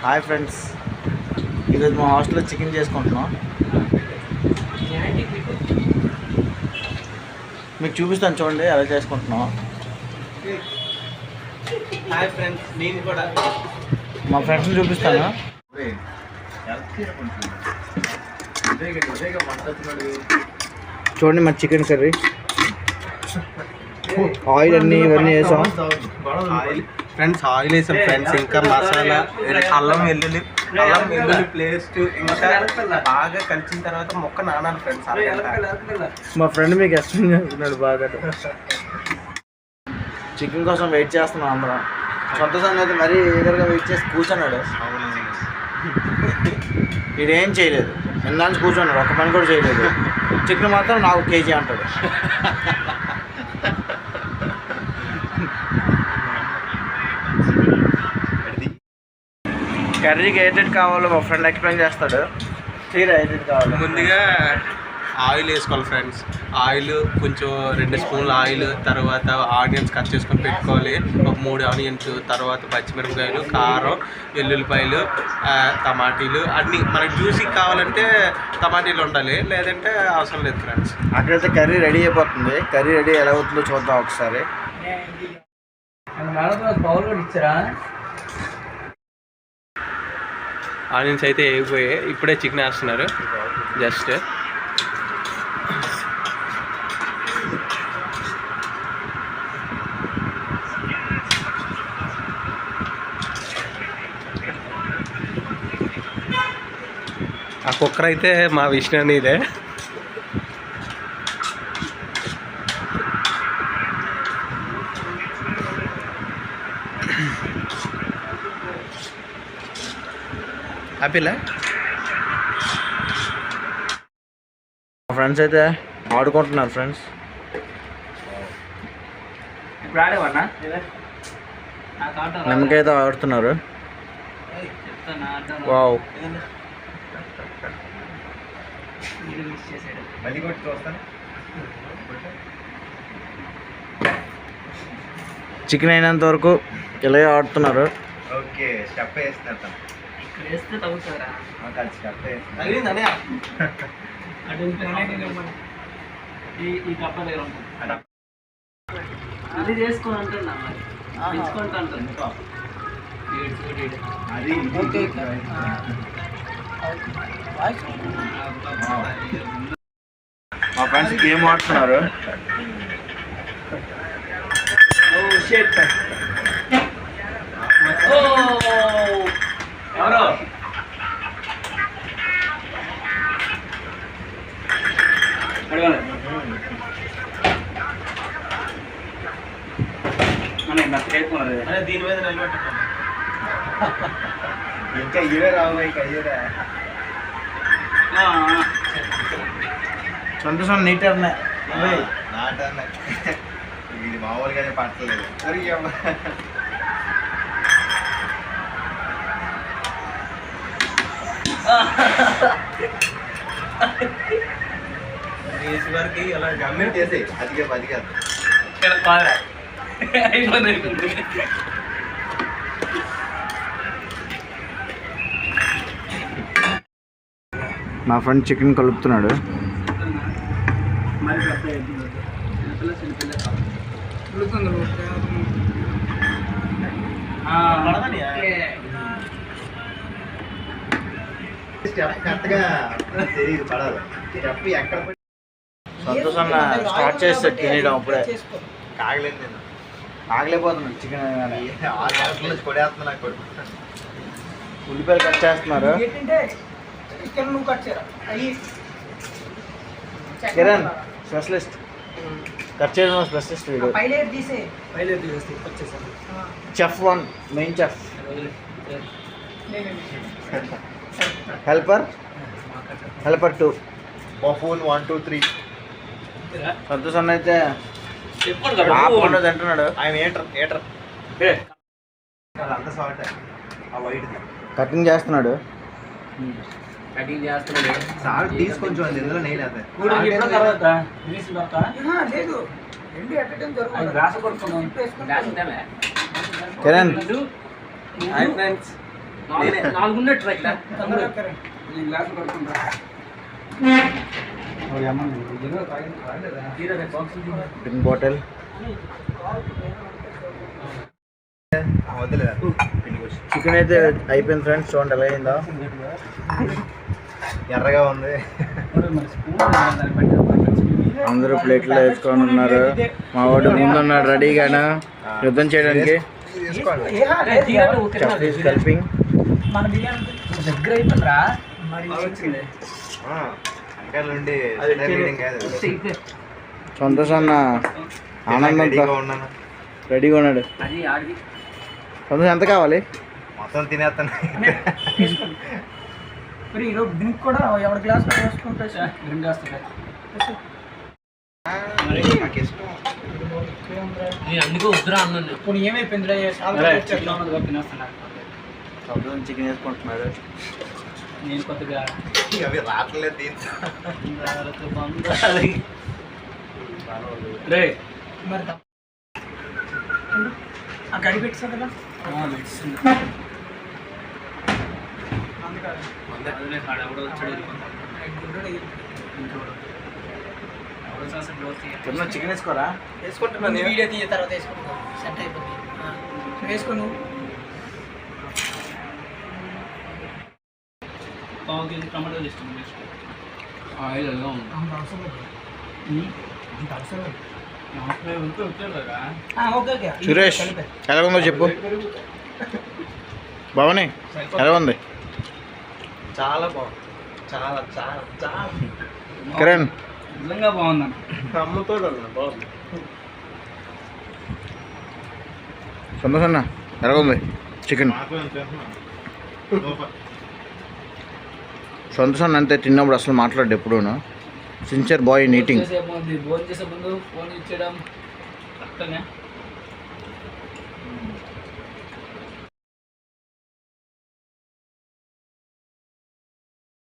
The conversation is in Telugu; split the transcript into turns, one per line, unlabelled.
హాయ్ ఫ్రెండ్స్, ఈరోజు మా హాస్టల్లో చికెన్ చేసుకుంటున్నాం. మీకు చూపిస్తాను చూడండి ఎలా చేసుకుంటున్నాం.
హాయ్ ఫ్రెండ్స్, నేను కూడా
మా ఫ్రెండ్స్ని చూపిస్తాను. చూడండి మా చికెన్ కర్రీ, ఆయిల్ అన్నీ ఇవన్నీ వేసాం.
ఫ్రెండ్స్ ఆయిల్ వేసాం ఫ్రెండ్స్, ఇంకా మసాలా, అల్లం వెల్లుల్లి పేస్ట్, ఇంకా బాగా కలిసిన తర్వాత మొక్క నానాలి ఫ్రెండ్స్.
మా ఫ్రెండ్ మీకు ఎక్స్ప్లెయిన్ చేస్తున్నాడు బాగా. చికెన్ కోసం వెయిట్ చేస్తున్నాం అందరం. సంతోషాన్ని అయితే మరీ ఎదురుగా వెయిట్ చేసి కూర్చున్నాడు. ఇదేం చేయలేదు, ఎన్నాళ్ళు కూర్చున్నాడు, ఒక్క పని కూడా చేయలేదు. చికెన్ మాత్రం నాకు కేజీ అంటాడు. కర్రీకి ఎయిటెడ్ కావాలో మా ఫ్రెండ్ ఎక్స్ప్లెయిన్ చేస్తాడు. తీరా ఎయిటెడ్ కావాలి.
ముందుగా ఆయిల్ వేసుకోవాలి ఫ్రెండ్స్. ఆయిల్ కొంచెం 2 స్పూన్లు ఆయిల్, తర్వాత ఆనియన్స్ కట్ చేసుకొని పెట్టుకోవాలి. ఒక 3 ఆనియన్స్, తర్వాత పచ్చిమిరపకాయలు, కారం, వెల్లుల్లిపాయలు, టమాటీలు అన్నీ మనకి జ్యూసీ కావాలంటే టమాటీలు ఉండాలి, లేదంటే అవసరం లేదు ఫ్రెండ్స్.
అక్కడైతే కర్రీ రెడీ అయిపోతుంది. కర్రీ రెడీ ఎలా అవుతుందో చూద్దాం ఒకసారి.
ఆనియన్స్ అయితే వేగిపోయాయి. ఇప్పుడే చికెన్ వేస్తున్నారు జస్ట్. ఆ కుక్కర్ అయితే మా విష్ణు ఇదే. హ్యాపీలా
మా ఫ్రెండ్స్ అయితే ఆడుకుంటున్నారు ఫ్రెండ్స్. నిమ్మకాయతో ఆడుతున్నారు. వావ్, చికెన్ అయినంత వరకు ఇలాగే ఆడుతున్నారు.
ఓకే, స్టెప్ వేస్తున్నారు.
అది చేసుకొని అంటున్నా
మా ఫ్రెండ్స్ గేమ్ ఆడుతున్నారు.
ఎవరో
దీని మీద నిలబెట్టుకో. ఇంకా ఇవే రావు, ఇంకా ఇవే
సంతోషం నీట్ అన్నా
నాటన్నా. ఇది మామూలుగానే పట్టలేదు. వేసి వరకు అలా గమ్మెంట్ చేసే అది కాదు.
మా ఫ్రెండ్ చికెన్ కలుపుతున్నాడు. సంతోషం స్టార్ట్ చేస్తాడు తినడం. అప్పుడే
కాగలేదు, నేను
ఆగలేకపోతున్నాడు. చికెన్
కొడేస్తున్నా.
ఉల్లిపాయలు కట్ చేస్తున్నారు. కిరణ్ స్పెషలిస్ట్, కట్ చేయడం specialist. Chef 1, main chef. Helper 2.
Buffoon 1 2 3.
సంతోషం అయితే తింటున్నాడు.
ఆయన ఏటర్ అంత సాల్ట్ ఆ వైట్
కటింగ్ చేస్తున్నాడు.
సాల్ట్ తీసుకొంచెం ఇందులో నెయ్యి లేదు.
కిరణ్
హాయ్ ఫ్రెండ్స్,
నాలుగున్నట్టు రా ఇట్లా
డ్రింక్ బాటిల్ చికెన్ అయితే అయిపోయింది ఫ్రెండ్స్. చూడండి ఎలా అయిందో, ఎర్రగా ఉంది. అందరూ ప్లేట్లో వేసుకొని ఉన్నారు. మా వాడు ముందున్నాడు రెడీగాను యుద్ధం చేయడానికి. స్కల్పింగ్
మన బిర్యానీ దగ్గర అయిపోయిందిరా
సంతోష్ అన్న ఆనందంతో రెడీగా ఉన్నాడు. సంతోష్ ఎంత కావాలి?
మొత్తం తినేస్తాను.
మరి ఈరోజు డ్రింక్ కూడా ఎవరి గ్లాస్ వేసుకుంటా సార్ డ్రింక్ వేస్తాయి అందుకే వద్దురా అన్నాను. ఇప్పుడు ఏమైపోయిందిరా తినేస్తున్నా.
సంతోష్ చికెన్ వేసుకుంటున్నాడు.
నేను కొత్తగా
అవి రావట్లేదు దీంట్లో.
రే మరి ఆ గడి పెట్టా కదా
చికెన్ వేసుకోరా?
వేసుకుంటున్నాను. వీడియో తీయ తర్వాత వేసుకుంటాను. సెట్ అయిపోతుంది. వేసుకోను. పావు కేజీ టమాటో చేస్తాను. ఆయిల్ ఎలా ఉంది?
సురేష్ ఎలా ఉందో చెప్పు. బాగున్నాయి. ఎలా ఉంది?
చాలా బాగుంది. చాలా చాలా చాలా
కిరణ్
నిజంగా బాగుందన్న.
అమ్మతో బాగుంది.
సంతోష్ అన్న ఎలా ఉంది చికెన్? సంతోష్ అన్న అంతే, తిన్నప్పుడు అసలు మాట్లాడు ఎప్పుడూను. Sincere boy in eating.
భోజనం చేసే ముందు ఫోన్ ఇచ్చడం అట్టనే